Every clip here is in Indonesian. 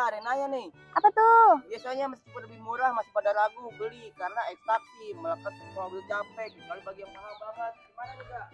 Kak, ada yang nanya nih. Apa tuh? Biasanya meskipun lebih murah masih pada ragu beli karena ekstraksi melekat mobil capek kecuali bagi yang paham banget. Gimana nih Kak?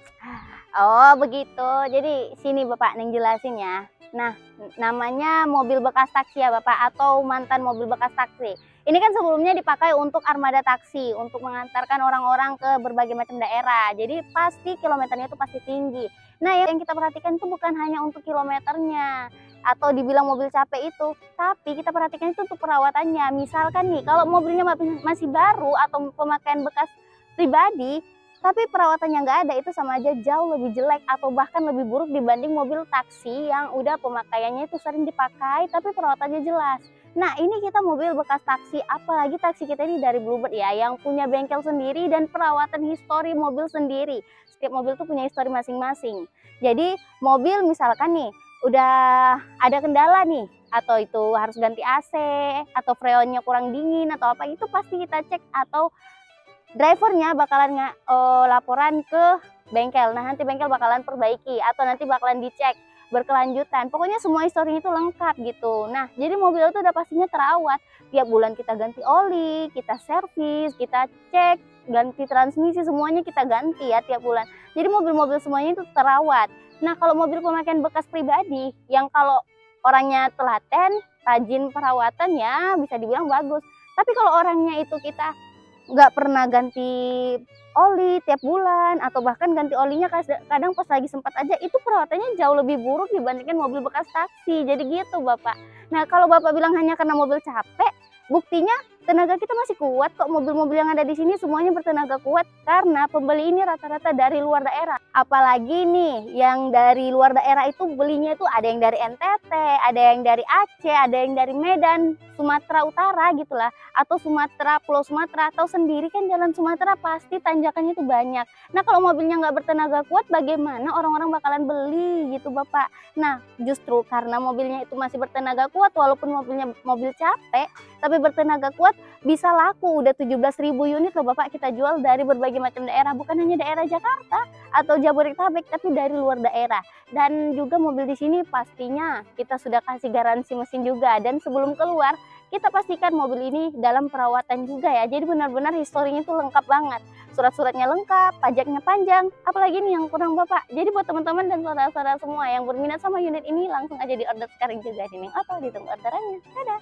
Oh begitu. Jadi sini Bapak nih jelasin ya. Nah, namanya mobil bekas taksi ya Bapak atau mantan mobil bekas taksi. Ini kan sebelumnya dipakai untuk armada taksi, untuk mengantarkan orang-orang ke berbagai macam daerah. Jadi pasti kilometernya itu pasti tinggi. Nah, yang kita perhatikan itu bukan hanya untuk kilometernya atau dibilang mobil capek itu, tapi kita perhatikan itu untuk perawatannya. Misalkan nih, kalau mobilnya masih baru atau pemakaian bekas pribadi, tapi perawatannya nggak ada, itu sama aja jauh lebih jelek atau bahkan lebih buruk dibanding mobil taksi yang udah pemakaiannya itu sering dipakai tapi perawatannya jelas. Nah ini kita mobil bekas taksi, apalagi taksi kita ini dari Bluebird ya, yang punya bengkel sendiri dan perawatan histori mobil sendiri. Setiap mobil tuh punya histori masing-masing. Jadi mobil misalkan nih udah ada kendala nih, atau itu harus ganti AC, atau freonnya kurang dingin atau apa, itu pasti kita cek atau drivernya bakalan laporan ke bengkel. Nah nanti bengkel bakalan perbaiki atau nanti bakalan dicek berkelanjutan. Pokoknya semua historinya itu lengkap gitu. Nah jadi mobil itu udah pastinya terawat. Tiap bulan kita ganti oli, kita servis, kita cek, ganti transmisi, semuanya kita ganti ya tiap bulan. Jadi mobil-mobil semuanya itu terawat. Nah kalau mobil pemakaian bekas pribadi yang kalau orangnya telaten, rajin perawatan ya bisa dibilang bagus. Tapi kalau orangnya itu kita nggak pernah ganti oli tiap bulan atau bahkan ganti olinya kadang pas lagi sempat aja, itu perawatannya jauh lebih buruk dibandingkan mobil bekas taksi. Jadi gitu Bapak. Nah kalau Bapak bilang hanya karena mobil capek, buktinya tenaga kita masih kuat kok. Mobil-mobil yang ada di sini semuanya bertenaga kuat karena pembeli ini rata-rata dari luar daerah. Apalagi nih yang dari luar daerah itu belinya itu ada yang dari NTT, ada yang dari Aceh, ada yang dari Medan, Sumatera Utara gitulah, atau Sumatera, Pulau Sumatera, atau sendiri kan jalan Sumatera pasti tanjakannya itu banyak. Nah kalau mobilnya nggak bertenaga kuat, bagaimana orang-orang bakalan beli gitu Bapak. Nah justru karena mobilnya itu masih bertenaga kuat, walaupun mobilnya mobil capek tapi bertenaga kuat, bisa laku udah 17.000 unit loh Bapak kita jual dari berbagai macam daerah, bukan hanya daerah Jakarta atau Jabodetabek tapi dari luar daerah. Dan juga mobil di sini pastinya kita sudah kasih garansi mesin juga, dan sebelum keluar kita pastikan mobil ini dalam perawatan juga ya. Jadi benar-benar historinya itu lengkap banget. Surat-suratnya lengkap, pajaknya panjang, apalagi nih yang kurang Bapak. Jadi buat teman-teman dan saudara-saudara semua yang berminat sama unit ini, langsung aja di order sekarang juga di Neng Auto, ditunggu orderannya. Dadah!